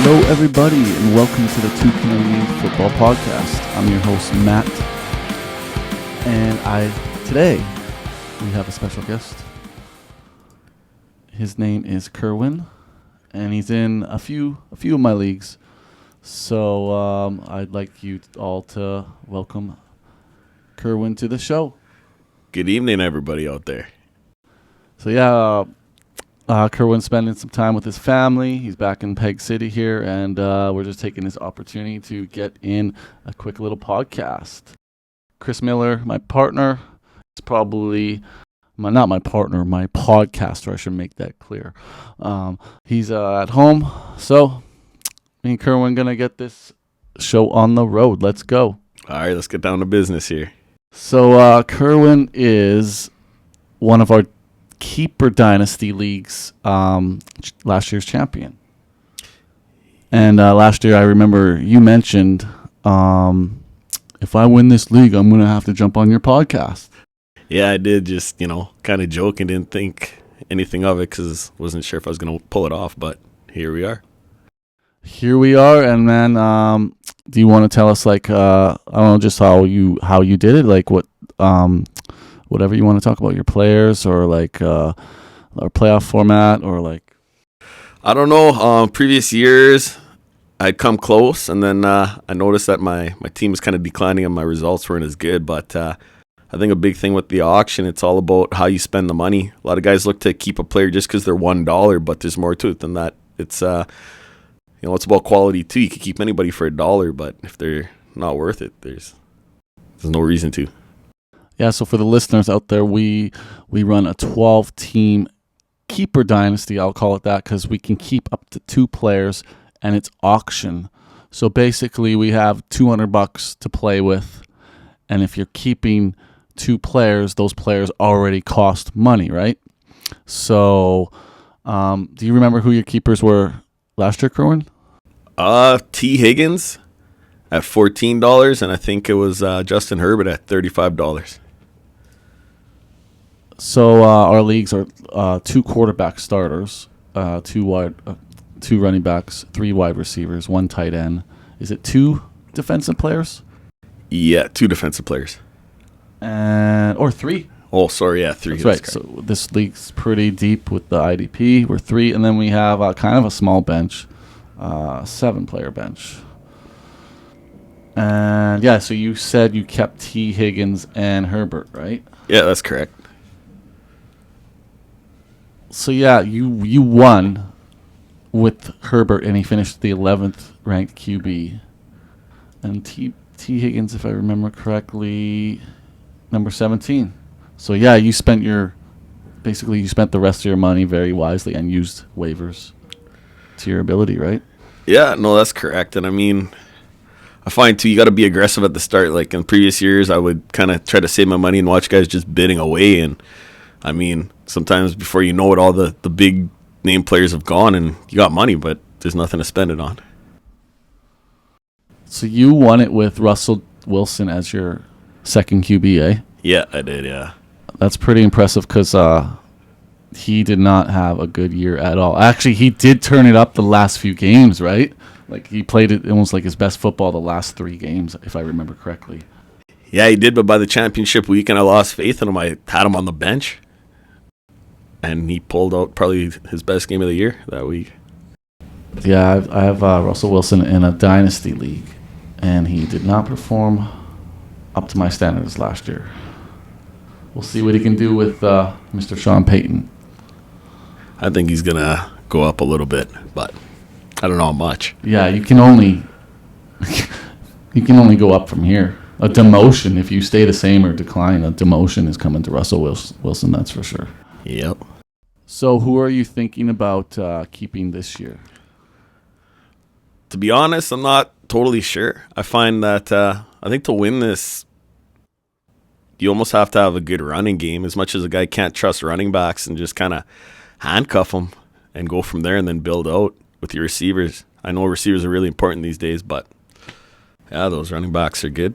Hello, everybody, and welcome to the Two Canadian Football Podcast. I'm your host, Matt, and today we have a special guest. His name is Kerwin, and he's in a few of my leagues. So I'd like you all to welcome Kerwin to the show. Good evening, everybody out there. So yeah. Kerwin's spending some time with his family. He's back in Peg City here, and we're just taking this opportunity to get in a quick little podcast. Chris Miller, my partner, is probably not my partner, my podcaster. I should make that clear. He's at home, so me and Kerwin gonna get this show on the road. Let's go. All right, let's get down to business here. So Kerwin is one of our Keeper Dynasty League's last year's champion. And last year, I remember you mentioned, if I win this league, I'm going to have to jump on your podcast. Yeah, I did just, kind of joke and didn't think anything of it because wasn't sure if I was going to pull it off, but here we are. Here we are, and man, do you want to tell us, I don't know, just how you did it, like what, whatever you want to talk about, your players or our playoff format or like. I don't know. Previous years, I'd come close, and then I noticed that my team was kind of declining and my results weren't as good. But I think a big thing with the auction, it's all about how you spend the money. A lot of guys look to keep a player just because they're $1, but there's more to it than that. It's it's about quality too. You could keep anybody for $1, but if they're not worth it, there's no reason to. Yeah, so for the listeners out there, we run a 12-team Keeper Dynasty. I'll call it that because we can keep up to 2 players, and it's auction. So basically, we have $200 to play with, and if you're keeping 2 players, those players already cost money, right? So, do you remember who your keepers were last year, Kerwin? T. Higgins at $14, and I think it was Justin Herbert at $35. So our leagues are 2 quarterback starters, 2 running backs, 3 wide receivers, 1 tight end. Is it 2 defensive players? Yeah, 2 defensive players. Or 3. Oh, sorry, yeah, 3. That's right. So this league's pretty deep with the IDP. We're 3, and then we have kind of a small bench, 7-player bench. And yeah, so you said you kept T. Higgins and Herbert, right? Yeah, that's correct. So yeah, you won with Herbert, and he finished the 11th ranked QB. And T. Higgins, if I remember correctly, number 17. So yeah, you spent the rest of your money very wisely and used waivers to your ability, right? Yeah, no, that's correct. And I mean, I find too, you got to be aggressive at the start. Like in previous years, I would kind of try to save my money and watch guys just bidding away. And I mean, sometimes before you know it, all the big name players have gone and you got money, but there's nothing to spend it on. So you won it with Russell Wilson as your second QB, eh? Yeah, I did, yeah. That's pretty impressive because he did not have a good year at all. Actually, he did turn it up the last few games, right? Like he played it almost like his best football the last 3 games, if I remember correctly. Yeah, he did, but by the championship weekend, I lost faith in him. I had him on the bench, and he pulled out probably his best game of the year that week. Yeah, I have Russell Wilson in a dynasty league, and he did not perform up to my standards last year. We'll see what he can do with Mr. Sean Payton. I think he's going to go up a little bit, but I don't know how much. Yeah, you can only go up from here. A demotion, if you stay the same or decline, a demotion is coming to Russell Wilson, that's for sure. Yep. So who are you thinking about keeping this year? To be honest, I'm not totally sure. I find that I think to win this, you almost have to have a good running game. As much as a guy can't trust running backs and just kind of handcuff them and go from there and then build out with your receivers. I know receivers are really important these days, but yeah, those running backs are good.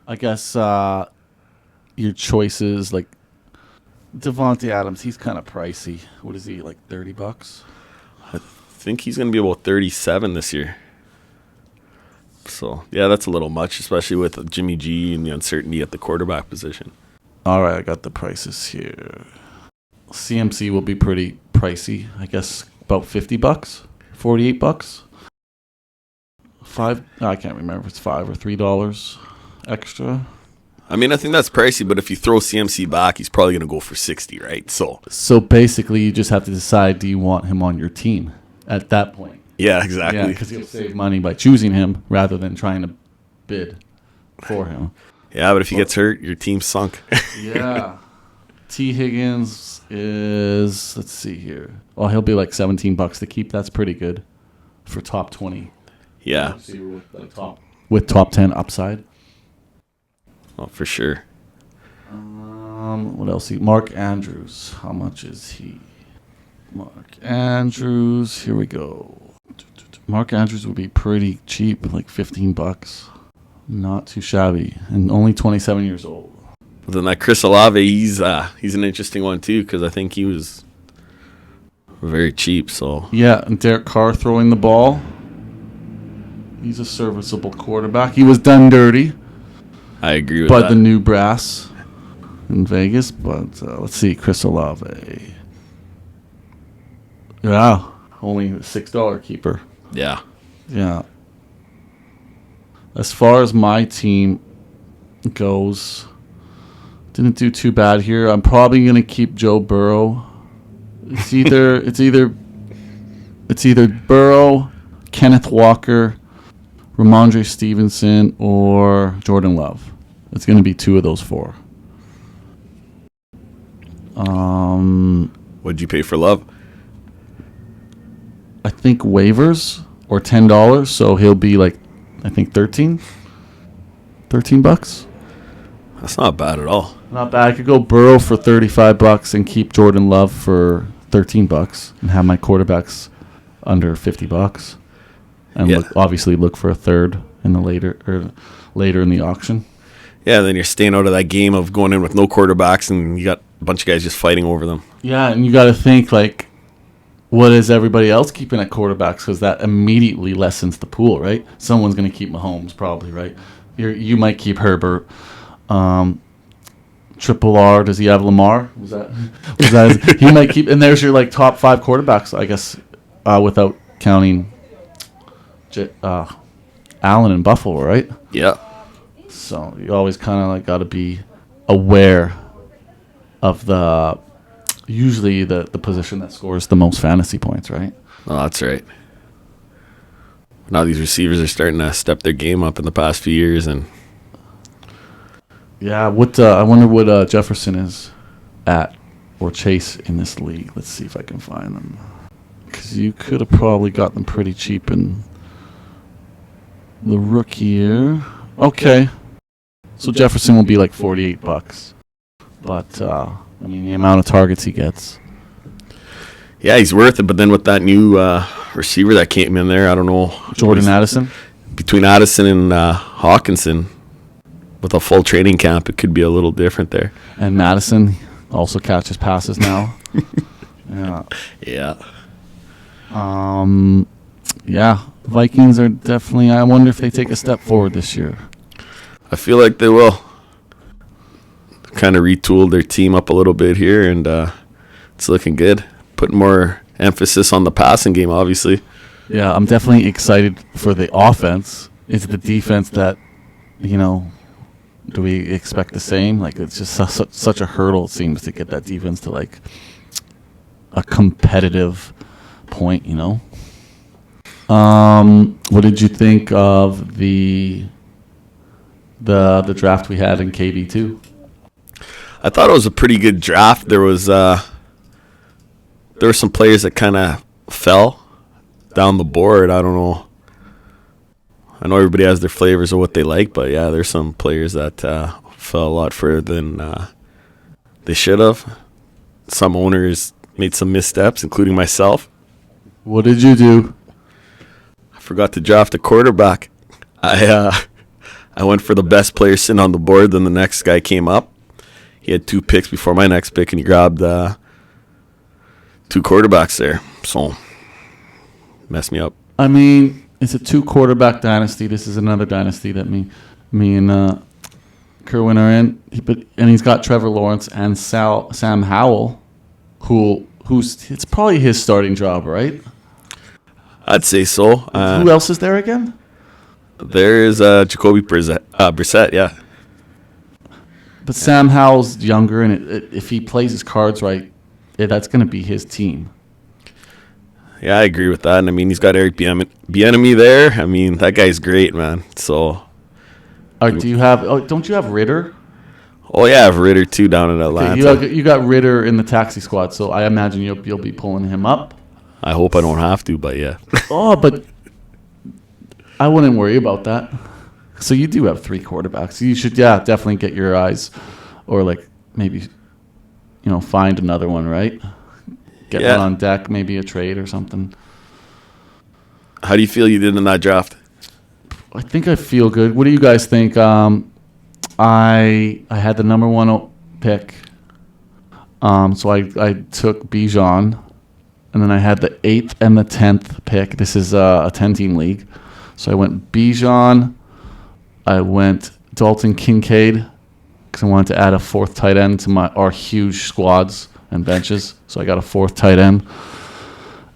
I guess your choices, like Devontae Adams, he's kind of pricey. What is he, like $30? think he's going to be about 37 this year. So, yeah, that's a little much, especially with Jimmy G and the uncertainty at the quarterback position. All right, I got the prices here. CMC will be pretty pricey. I guess about $50, $48. I can't remember if it's $5 or $3 extra. I mean, I think that's pricey, but if you throw CMC back, he's probably going to go for 60, right? So basically, you just have to decide, do you want him on your team at that point? Yeah, exactly. Yeah, because you'll save money by choosing him rather than trying to bid for him. Yeah, but if he gets hurt, your team's sunk. Yeah. T. Higgins is, let's see here. Well, he'll be like $17 to keep. That's pretty good for top 20. Yeah. With top 10 upside. Oh, for sure. What else? Mark Andrews. How much is he? Mark Andrews. Here we go. Mark Andrews would be pretty cheap, like $15. Not too shabby, and only 27 years old. But then that Chris Olave, he's an interesting one too, because I think he was very cheap. So yeah, and Derek Carr throwing the ball. He's a serviceable quarterback. He was done dirty. I agree with that. But the new brass in Vegas. But let's see, Chris Olave. Yeah, only a $6 keeper. Yeah. Yeah. As far as my team goes, didn't do too bad here. I'm probably gonna keep Joe Burrow. It's either Burrow, Kenneth Walker, Ramondre Stevenson, or Jordan Love. It's gonna be two of those four. What'd you pay for Love? I think waivers or $10, so he'll be like, I think $13. That's not bad at all. Not bad. I could go Burrow for $35 and keep Jordan Love for $13 and have my quarterbacks under $50, and obviously look for a third in the later in the auction. Yeah, then you're staying out of that game of going in with no quarterbacks, and you got a bunch of guys just fighting over them. Yeah, and you got to think, like, what is everybody else keeping at quarterbacks? Because that immediately lessens the pool, right? Someone's going to keep Mahomes, probably, right? You might keep Herbert. Triple R, does he have Lamar? Was that he might keep, and there's your like top 5 quarterbacks, I guess, without counting Allen and Buffalo, right? Yeah. So you always kind of like got to be aware of usually the position that scores the most fantasy points, right? Oh, that's right. Now these receivers are starting to step their game up in the past few years, and yeah, I wonder what Jefferson is at, or Chase in this league. Let's see if I can find them, because you could have probably got them pretty cheap in the rookie year. Okay, so Jefferson will be like $48, but I mean the amount of targets he gets. Yeah, he's worth it. But then with that new receiver that came in there, I don't know, Jordan Addison. Between Addison and Hawkinson, with a full training camp, it could be a little different there. And Madison also catches passes now. Yeah. Yeah. Yeah. Vikings are definitely, I wonder if they take a step forward this year. I feel like they will. Kind of retooled their team up a little bit here, and it's looking good. Putting more emphasis on the passing game, obviously. Yeah, I'm definitely excited for the offense. It's the defense that, do we expect the same? Like, it's just such a hurdle, it seems, to get that defense to, like, a competitive point, What did you think of the draft we had in KB2? I thought it was a pretty good draft. There were some players that kind of fell down the board. I don't know. I know everybody has their flavors of what they like, but yeah, there's some players that fell a lot further than they should have. Some owners made some missteps, including myself. What did you do? I forgot to draft a quarterback. I went for the best player sitting on the board. Then the next guy came up. He had 2 picks before my next pick, and he grabbed 2 quarterbacks there. So mess me up. I mean, it's a 2-quarterback dynasty. This is another dynasty that me and Kerwin are in. And he's got Trevor Lawrence and Sam Howell, who's it's probably his starting job, right? I'd say so. Who else is there again? There's Jacoby Brissett, yeah. But Sam Howell's younger, and if he plays his cards right, that's going to be his team. Yeah, I agree with that. And I mean, he's got Eric Bieniemy there. I mean, that guy's great, man. So, don't you have Ritter? Oh yeah, I have Ritter too down in Atlanta. Okay, you got Ritter in the taxi squad, so I imagine you'll be pulling him up. I hope I don't have to, but yeah. But I wouldn't worry about that. So you do have 3 quarterbacks. You should, definitely get your eyes, or like maybe, find another one, right? Get one on deck, maybe a trade or something. How do you feel you did in that draft? I think I feel good. What do you guys think? I had the number 1 pick, so I took Bijan, and then I had the 8th and the 10th pick. This is a 10-team league, so I went Bijan. I went Dalton Kincaid because I wanted to add a 4th tight end to our huge squads and benches, so I got a 4th tight end,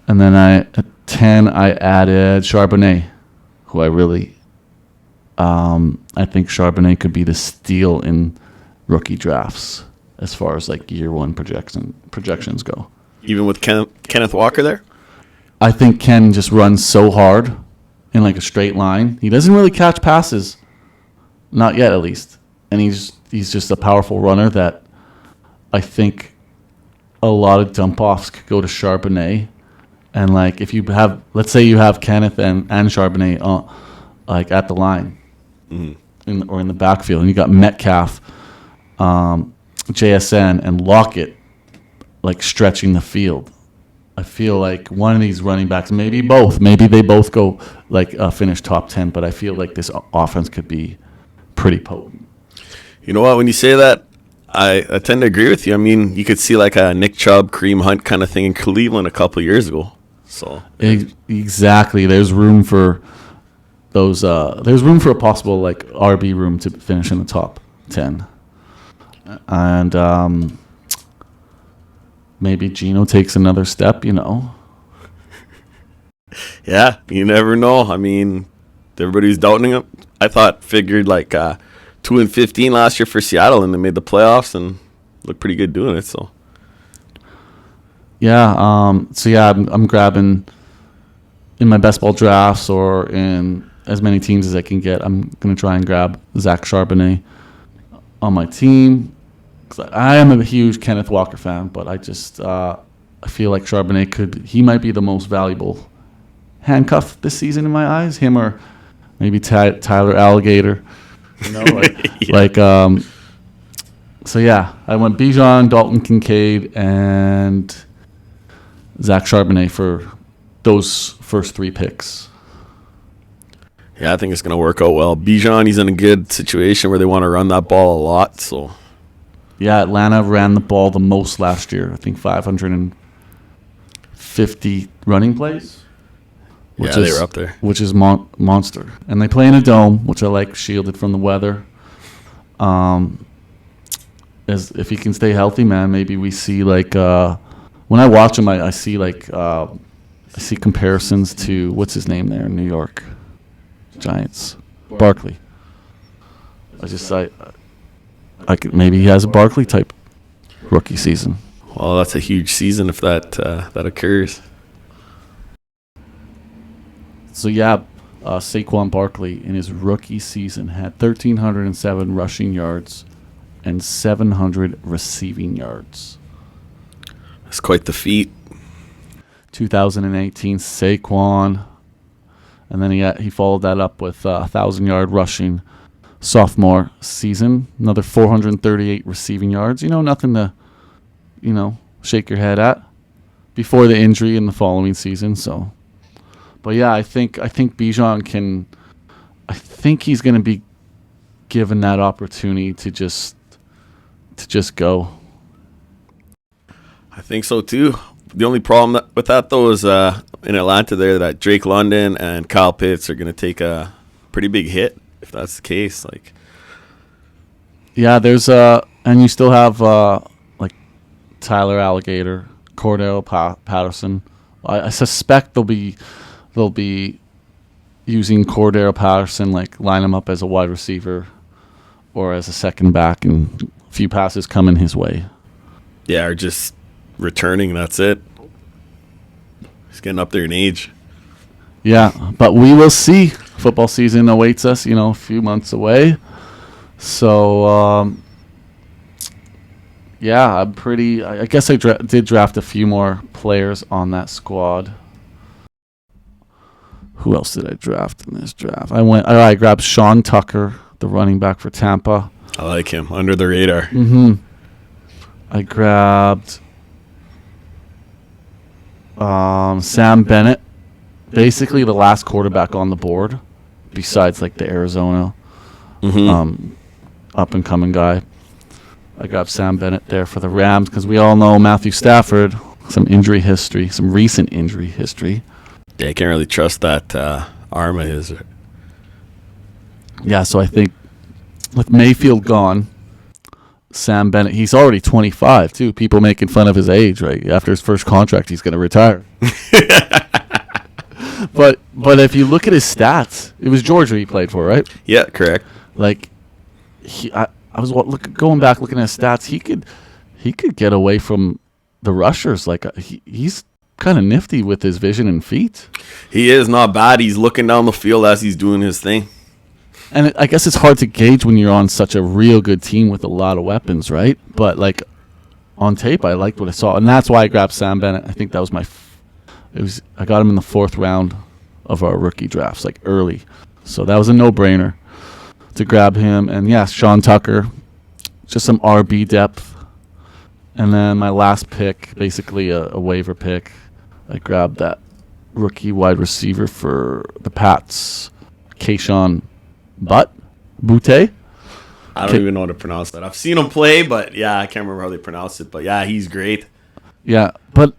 and then at 10 I added Charbonnet, who I really. I think Charbonnet could be the steal in rookie drafts as far as like year 1 projections go. Even with Kenneth Walker there? I think Ken just runs so hard in like a straight line. He doesn't really catch passes. Not yet, at least. And he's just a powerful runner that I think a lot of dump-offs could go to Charbonnet. And like if you have, let's say you have Kenneth and Charbonnet like at the line. Mm-hmm. Or in the backfield, and you got Metcalf, JSN, and Lockett like stretching the field. I feel like one of these running backs, maybe they both go like finish top 10, but I feel like this offense could be pretty potent. You know what? When you say that, I tend to agree with you. I mean, you could see like a Nick Chubb, Kareem Hunt kind of thing in Cleveland a couple of years ago. So exactly, there's room for. There's room for a possible like RB room to finish in the top 10, and maybe Geno takes another step. Yeah, you never know. I mean, everybody's doubting him. I figured like 2-15 last year for Seattle, and they made the playoffs and looked pretty good doing it. So yeah, I'm grabbing in my best ball drafts or in as many teams as I can get. I'm going to try and grab Zach Charbonnet on my team. I am a huge Kenneth Walker fan, but I just I feel like Charbonnet he might be the most valuable handcuff this season in my eyes. Him or maybe Tyler Alligator. Yeah. So yeah, I went Bijan, Dalton Kincaid, and Zach Charbonnet for those first 3 picks. Yeah, I think it's going to work out well. Bijan, he's in a good situation where they want to run that ball a lot. So, yeah, Atlanta ran the ball the most last year. I think 550 running plays. They were up there. Which is monster. And they play in a dome, which I like, shielded from the weather. If he can stay healthy, man, maybe we see like when I watch him, I see like I see comparisons to what's his name there in New York Giants, Barkley. I could, maybe he has a Barkley type rookie season. Well, that's a huge season if that occurs. So yeah, Saquon Barkley in his rookie season had 1,307 rushing yards and 700 receiving yards. That's quite the feat. 2018 Saquon. And then he followed that up with 1,000-yard rushing sophomore season. Another 438 receiving yards. Nothing to, shake your head at before the injury in the following season. So, but yeah, I think Bijan can. I think he's going to be given that opportunity to just go. I think so too. The only problem with that though is in Atlanta there that Drake London and Kyle Pitts are going to take a pretty big hit if that's the case. Like, Yeah, there's and you still have like Tyler Alligator, Cordell Patterson. I suspect they'll be using Cordell Patterson, like line him up as a wide receiver or as a second back, and a few passes coming his way. yeah, or just returning. That's it. He's getting up there in age. Yeah, but we will see. Football season awaits us, a few months away. So, yeah, I'm pretty. I guess I did draft a few more players on that squad. Who else did I draft in this draft? I grabbed Sean Tucker, the running back for Tampa. I like him. Under the radar. Mm-hmm. I grabbed Sam Bennett, basically the last quarterback on the board, besides like the Arizona up and coming guy. I grabbed Sam Bennett there for the Rams because we all know Matthew Stafford, some recent injury history. Yeah, I can't really trust that arm of his. Yeah, so I think with Mayfield gone, Sam Bennett, he's already 25 too. People making fun of his age, right? After his first contract, he's going to retire. But if you look at his stats, it was Georgia he played for, right? Yeah, correct. Like I was going back looking at his stats. He could get away from the rushers. Like he's kind of nifty with his vision and feet. He is not bad. He's looking down the field as he's doing his thing. And I guess it's hard to gauge when you're on such a real good team with a lot of weapons, right? But like on tape, I liked what I saw, and that's why I grabbed Sam Bennett. I think that was I got him in the 4th round of our rookie drafts, like early, so that was a no-brainer to grab him. And yeah, Sean Tucker, just some RB depth. And then my last pick, basically a waiver pick, I grabbed that rookie wide receiver for the Pats, Keyshawn Butte. I don't even know how to pronounce that. I've seen him play, but yeah, I can't remember how they pronounce it. But yeah, he's great. Yeah, but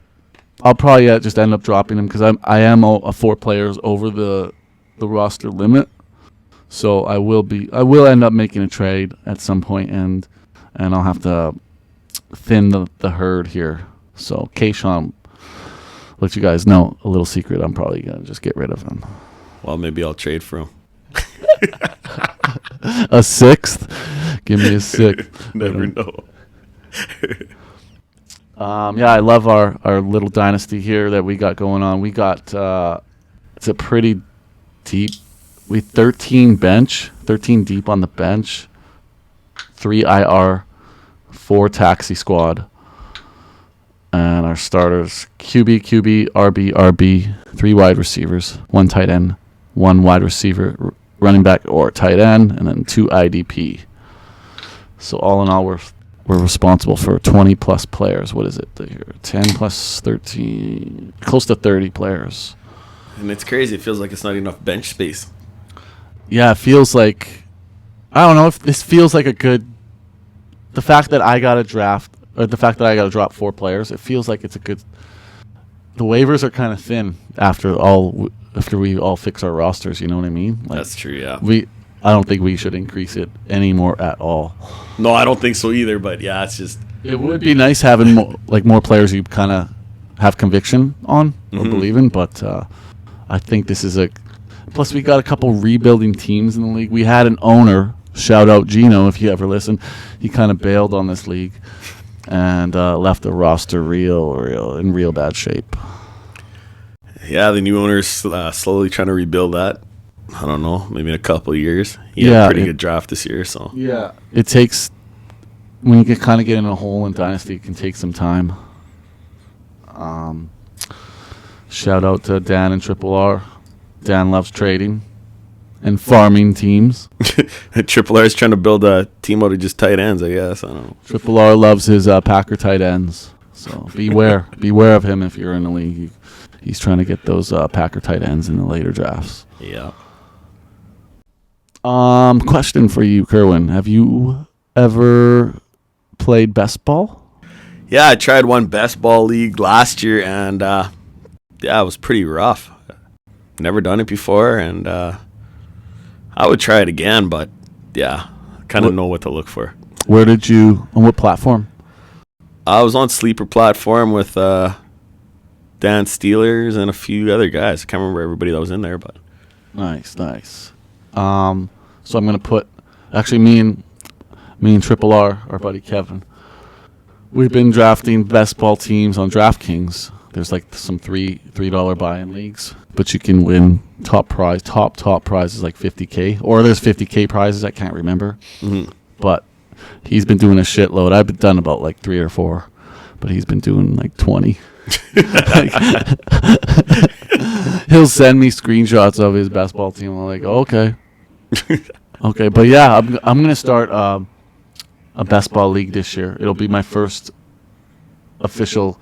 I'll probably just end up dropping him because I am a 4 players over the roster limit. So I will end up making a trade at some point, and I'll have to thin the herd here. So Keyshawn, let you guys know a little secret. I'm probably gonna just get rid of him. Well, maybe I'll trade for him. A 6th? Give me a 6th. Never know. Yeah, I love our little dynasty here that we got going on. We got it's a pretty deep. We 13 deep on the bench, 3 IR, 4 taxi squad, and our starters QB, RB, 3 wide receivers, 1 tight end, 1 wide receiver, running back or tight end, and then 2 IDP. So all in all, we're responsible for 20 plus players. What is it here? 10 plus 13, close to 30 players. And it's crazy. It feels like it's not enough bench space. Yeah, it feels like, I don't know if this feels like the fact that I got to drop 4 players, it feels like it's a good, the waivers are kind of thin after we all fix our rosters, you know what I mean? Like, That's true, yeah. I don't think we should increase it anymore at all. No, I don't think so either, but yeah, it's just... It would be nice having more players you kind of have conviction on or believe in, but I think this is plus we got a couple rebuilding teams in the league. We had an owner, shout out Gino if you ever listen, he kind of bailed on this league and left the roster in real bad shape. Yeah, the new owner's slowly trying to rebuild that. I don't know, maybe in a couple of years. He had a pretty good draft this year, so... Yeah, it takes... When you kind of get in a hole in Dynasty, it can take some time. Shout out to Dan and Triple R. Dan loves trading and farming teams. Triple R is trying to build a team out of just tight ends, I guess. I don't know. Triple R loves his Packer tight ends. So beware. Beware of him if you're in the league. He's trying to get those Packer tight ends in the later drafts. Yeah. Question for you, Kerwin. Have you ever played best ball? Yeah, I tried one best ball league last year, and Yeah, it was pretty rough. Never done it before, and I would try it again, but yeah, kind of know what to look for. Where did you, on what platform? I was on Sleeper platform with Dan Steelers and a few other guys. I can't remember everybody that was in there, but Nice. So I'm gonna put, actually me and Triple R, our buddy Kevin, we've been drafting best ball teams on DraftKings. There's like some $3 buy-in leagues, but you can win top prize is like $50K, or there's $50K prizes. I can't remember, but he's been doing a shitload. I've done about like 3 or 4, but he's been doing like 20. He'll send me screenshots of his best ball team. I'm like, okay. But yeah, I'm gonna start a best ball league this year. It'll be my first official,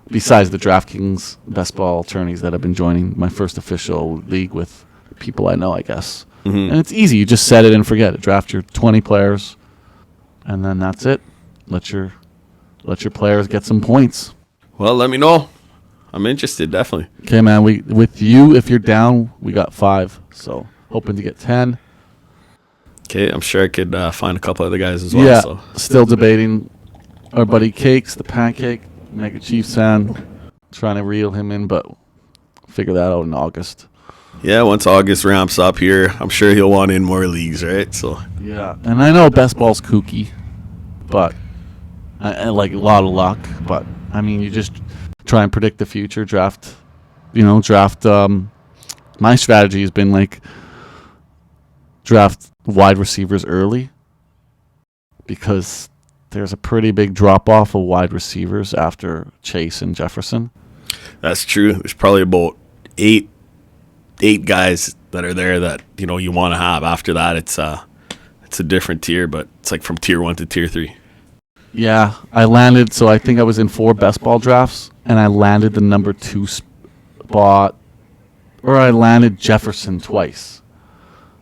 besides the DraftKings best ball tourneys that I've been joining, my first official league with people I know, I guess. And it's easy. You just set it and forget it. Draft your 20 players, and then that's it. Let your players get some points. well, let me know. I'm interested, definitely. Okay, man. With you, if you're down, we got 5. So hoping to get 10. Okay, I'm sure I could find a couple other guys as well. Yeah, So. still debating our buddy Cakes, the Pancake, Mega Chiefs fan. Trying to reel him in, but figure that out in August. Yeah, once August ramps up here, I'm sure he'll want in more leagues, right? So Yeah, and I know best ball's kooky, but I like a lot of luck. But I mean, you just try and predict the future. Draft. My strategy has been like draft wide receivers early, because there's a pretty big drop off of wide receivers after Chase and Jefferson. that's true. There's probably about eight guys that are there that you want to have. After that, it's a different tier, but it's like from tier 1 to tier 3. Yeah, I landed. So I think I was in 4 best ball drafts, and I landed the number 2 spot, or I landed Jefferson twice.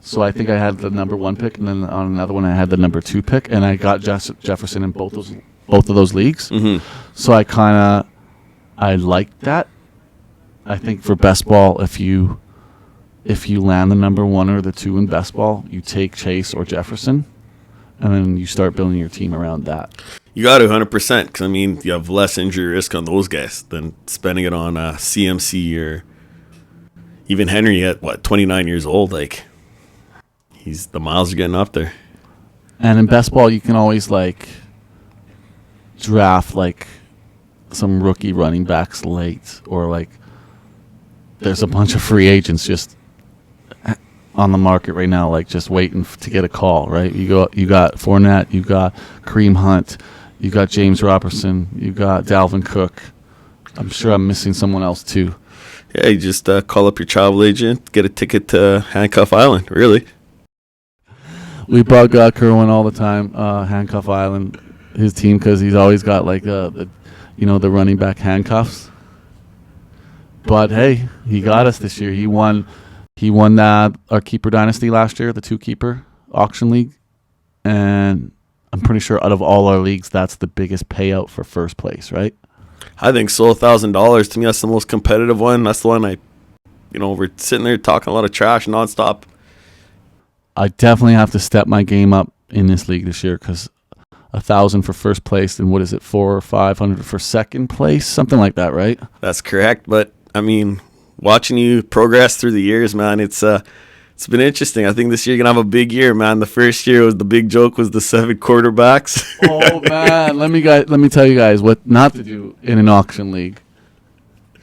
So I think I had the number 1 pick, and then on another one I had the number 2 pick, and I got Jefferson in both of those leagues. So I liked that. I think for best ball, if you land the number 1 or the 2 in best ball, you take Chase or Jefferson, and then you start building your team around that. You got to 100%, because I mean, you have less injury risk on those guys than spending it on CMC or even Henry at 29 years old. Like, the miles are getting up there. And in best ball, you can always like draft like some rookie running backs late, or like there's a bunch of free agents just on the market right now, like just waiting to get a call. Right? You got Fournette, you got Kareem Hunt, you got James Robertson, you got Dalvin Cook. I'm sure I'm missing someone else too. Yeah, you just call up your travel agent, get a ticket to Handcuff Island. Really. We bug Kerwin all the time, Handcuff Island, his team, because he's always got like the running back handcuffs. But hey, he got us this year. He won our keeper dynasty last year, the 2-keeper auction league, and I'm pretty sure out of all our leagues, that's the biggest payout for first place, right? I think so. $1,000 to me, that's the most competitive one. That's the one we're sitting there talking a lot of trash nonstop. I definitely have to step my game up in this league this year, because 1,000 for first place, and what is it, 400 or 500 for second place, something like that, right? That's correct. But I mean, watching you progress through the years, man, it's been interesting. I think this year you're gonna have a big year, man. The first year the big joke was the 7 quarterbacks. Oh man, let me tell you guys what not to do in an auction league.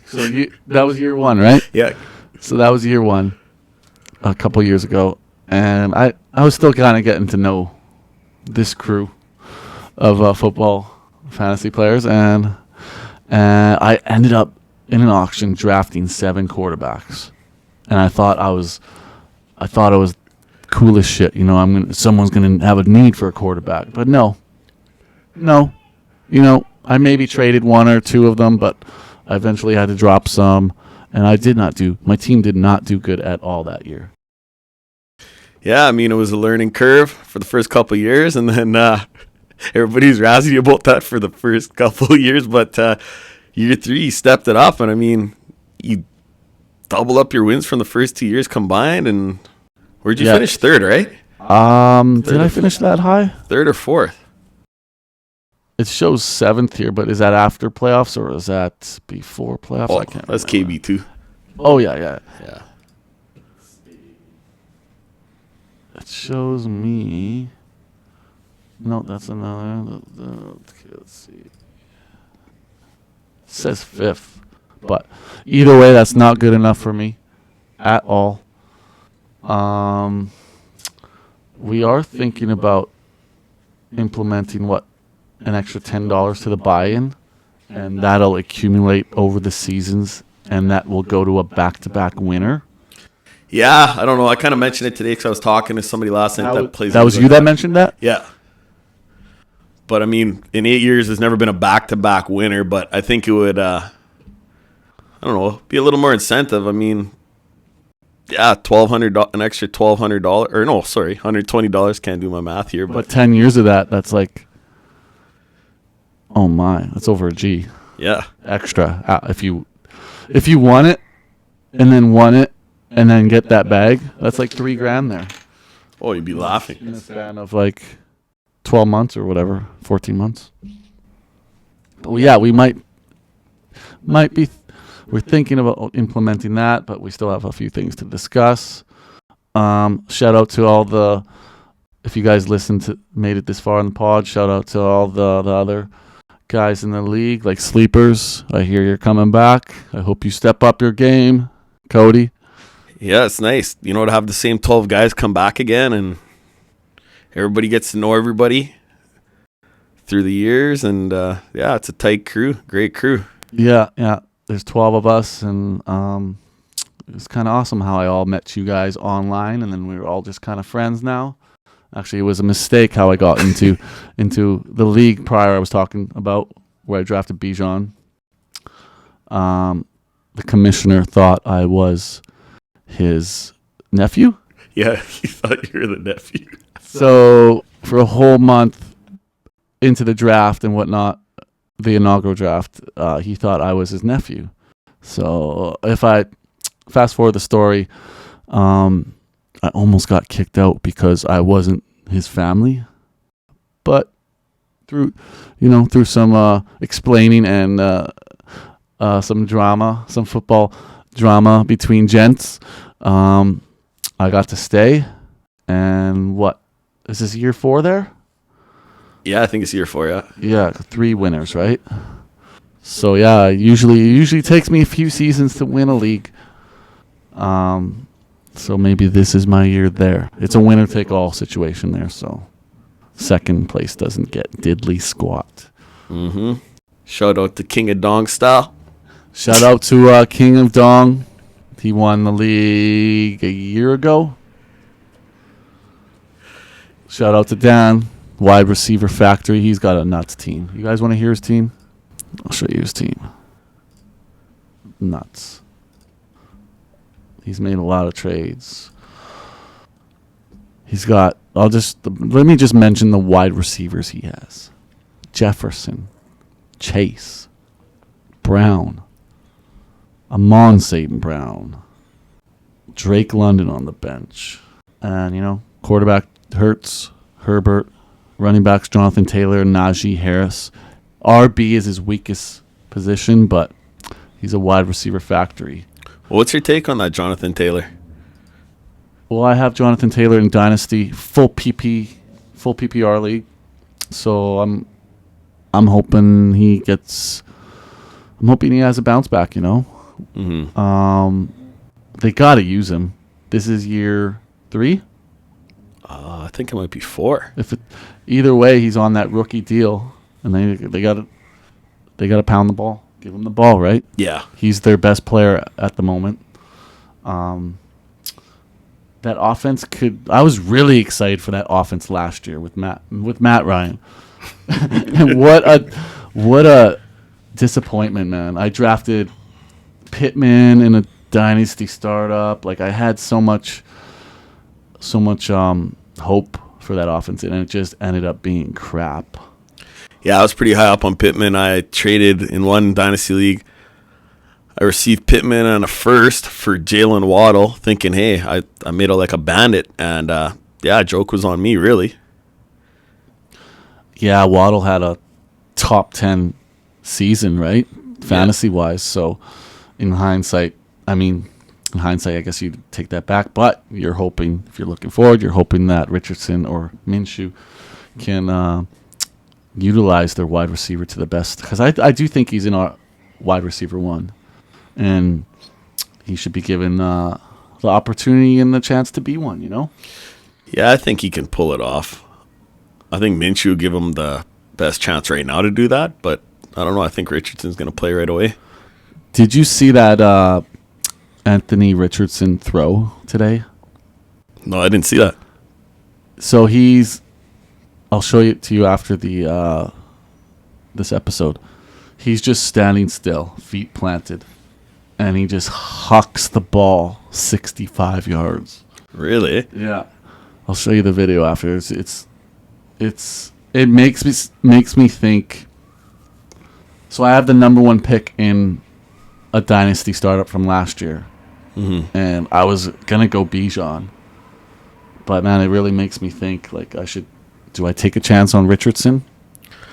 So that was year 1, right? Yeah. So that was year 1, a couple years ago. And I was still kind of getting to know this crew of football fantasy players, and I ended up in an auction drafting 7 quarterbacks, and I thought it was cool as shit. Someone's gonna have a need for a quarterback, but no. I maybe traded 1 or 2 of them, but I eventually had to drop some, and my team did not do good at all that year. Yeah, I mean, it was a learning curve for the first couple of years, and then everybody's razzing about that for the first couple of years. But year 3, you stepped it up, and I mean, you double up your wins from the first 2 years combined. And where'd you Yeah. finish? Third, right? Did I finish that high? Third or fourth? It shows 7th here, but is that after playoffs or is that before playoffs? Oh, I can't that's remember. KB2. Oh, yeah. Yeah. It shows me. No, that's another. Okay, let's see. It says 5th. But either way, that's not good enough for me at all. We are thinking about implementing an extra $10 to the buy-in, and that'll accumulate over the seasons, and that will go to a back-to-back winner. Yeah, I don't know. I kind of mentioned it today because I was talking to somebody last night that plays. That was you that mentioned that? Yeah. But, I mean, in 8 years, there's never been a back-to-back winner, but I think it would, I don't know, be a little more incentive. I mean, yeah, $1,200, an extra $1,200, or no, sorry, $120. Can't do my math here. But 10 years of that's like, oh my, that's over a G. Yeah. Extra. If you won it, and then get that bag, that's like $3,000 there. Oh, you'd be laughing. In a span of like 12 months or whatever, 14 months. But yeah, we might be, we're thinking about implementing that, but we still have a few things to discuss. Shout out to if you guys made it this far in the pod, shout out to all the other guys in the league, like sleepers. I hear you're coming back. I hope you step up your game, Cody. Yeah, it's nice, to have the same 12 guys come back again, and everybody gets to know everybody through the years, and yeah, it's a tight crew, great crew. Yeah. There's 12 of us, and it was kind of awesome how I all met you guys online, and then we were all just kind of friends now. Actually, it was a mistake how I got into the league prior. I was talking about where I drafted Bijan. The commissioner thought I was his nephew. Yeah, he thought you were the nephew. So for a whole month into the draft and whatnot, the inaugural draft, he thought I was his nephew. So if I fast forward the story, I almost got kicked out because I wasn't his family. But through some explaining and some football drama between gents, I got to stay. And what is this, year 4 there? Yeah, I think it's year 4. Yeah. Yeah, 3 winners, right? So yeah, usually takes me a few seasons to win a league. So maybe this is my year there. It's a winner take all situation there. So second place doesn't get diddly squat. Mm-hmm. Shout out to King of Dong style. Shout out to King of Dong. He won the league a year ago. Shout out to Dan, wide receiver factory. He's got a nuts team. You guys want to hear his team? I'll show you his team. Nuts. He's made a lot of trades. He's got, let me just mention the wide receivers he has. Jefferson, Chase, Brown, Amon St. Brown, Drake London on the bench. And, quarterback Hurts, Herbert, running backs Jonathan Taylor, Najee Harris. RB is his weakest position, but he's a wide receiver factory. What's your take on that, Jonathan Taylor? Well, I have Jonathan Taylor in Dynasty, full PPR league. So I'm hoping he has a bounce back, Mm-hmm. They got to use him. This is year 3. I think it might be 4. Either way, he's on that rookie deal, and they got to pound the ball, give him the ball, right? Yeah, he's their best player at the moment. That offense I was really excited for that offense last year with Matt Ryan. And what a disappointment, man. I drafted Pittman in a dynasty startup. Like, I had so much hope for that offense, and it just ended up being crap. Yeah, I was pretty high up on Pittman. I traded in one dynasty league. I received Pittman and a first for Jalen Waddle, thinking, hey, I made it like a bandit. And joke was on me, really. Yeah, Waddle had a top 10 season, right? Fantasy-wise. So, in hindsight, I guess you'd take that back. But you're hoping, if you're looking forward, you're hoping that Richardson or Minshew can utilize their wide receiver to the best. Because I do think he's in our wide receiver one. And he should be given the opportunity and the chance to be one, you know? Yeah, I think he can pull it off. I think Minshew will give him the best chance right now to do that, but I don't know. I think Richardson's going to play right away. Did you see that Anthony Richardson throw today? No, I didn't see that. So I'll show it to you after the this episode. He's just standing still, feet planted, and he just hucks the ball 65 yards. Really? Yeah. I'll show you the video after. It makes me think. So I have the number one pick in a dynasty startup from last year, and I was gonna go Bijan, but man, it really makes me think. Like, do I take a chance on Richardson?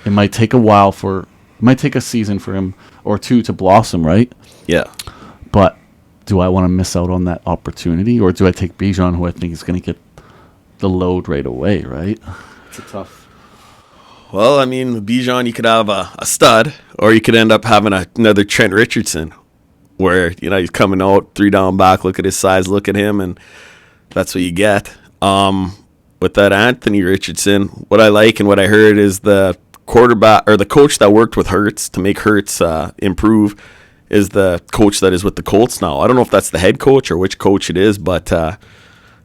It might take a season for him or two to blossom, right? Yeah. But do I want to miss out on that opportunity, or do I take Bijan, who I think is going to get the load right away, right? It's a tough. Well, I mean, with Bijan, you could have a stud, or you could end up having another Trent Richardson, where, he's coming out 3 down back, look at his size, look at him, and that's what you get. With that Anthony Richardson, what I like and what I heard is the quarterback or the coach that worked with Hurts to make Hurts improve is the coach that is with the Colts now. I don't know if that's the head coach or which coach it is, but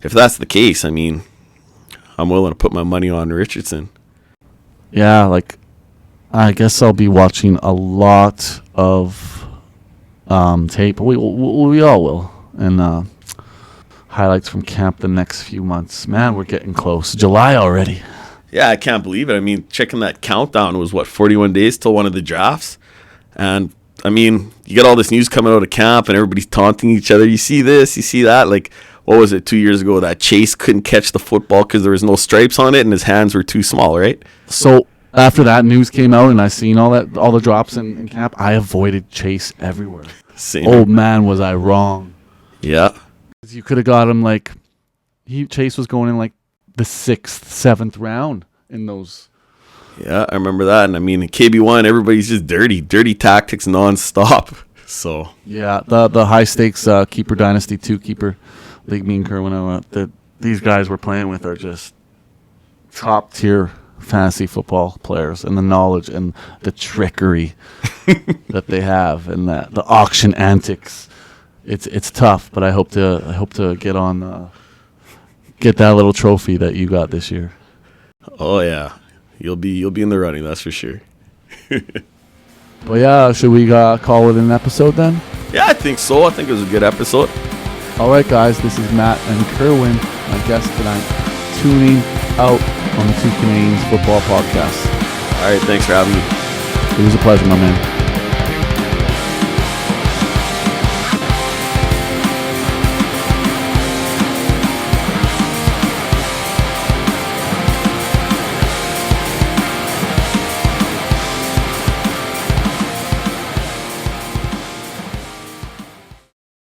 if that's the case, I mean, I'm willing to put my money on Richardson. Yeah, like, I guess I'll be watching a lot of tape. We all will. And highlights from camp the next few months. Man, we're getting close. July already. Yeah, I can't believe it. I mean, checking that countdown was, 41 days till one of the drafts? And, I mean, you get all this news coming out of camp and everybody's taunting each other. You see this, you see that. Like, what was it, 2 years ago that Chase couldn't catch the football because there was no stripes on it and his hands were too small, right? So after that news came out and I seen all the drops in camp, I avoided Chase everywhere. Same. Oh, man, was I wrong. Yeah. You could have got him, like, Chase was going in, like, the 6th, 7th round in those. Yeah, I remember that. And I mean, in KB1, everybody's just dirty tactics nonstop. So yeah, the high stakes keeper dynasty 2 keeper league, me and Kerwin, these guys we're playing with are just top tier fantasy football players, and the knowledge and the trickery that they have, and the auction antics. It's tough, but I hope to get that little trophy that you got this year. Oh yeah, you'll be in the running, that's for sure. Well, yeah, should we call it an episode then? Yeah, I think so. I think it was a good episode. All right, guys, this is Matt and Kerwin, my guest tonight, tuning out on the Two Canadians Football Podcast. All right, thanks for having me. It was a pleasure, my man.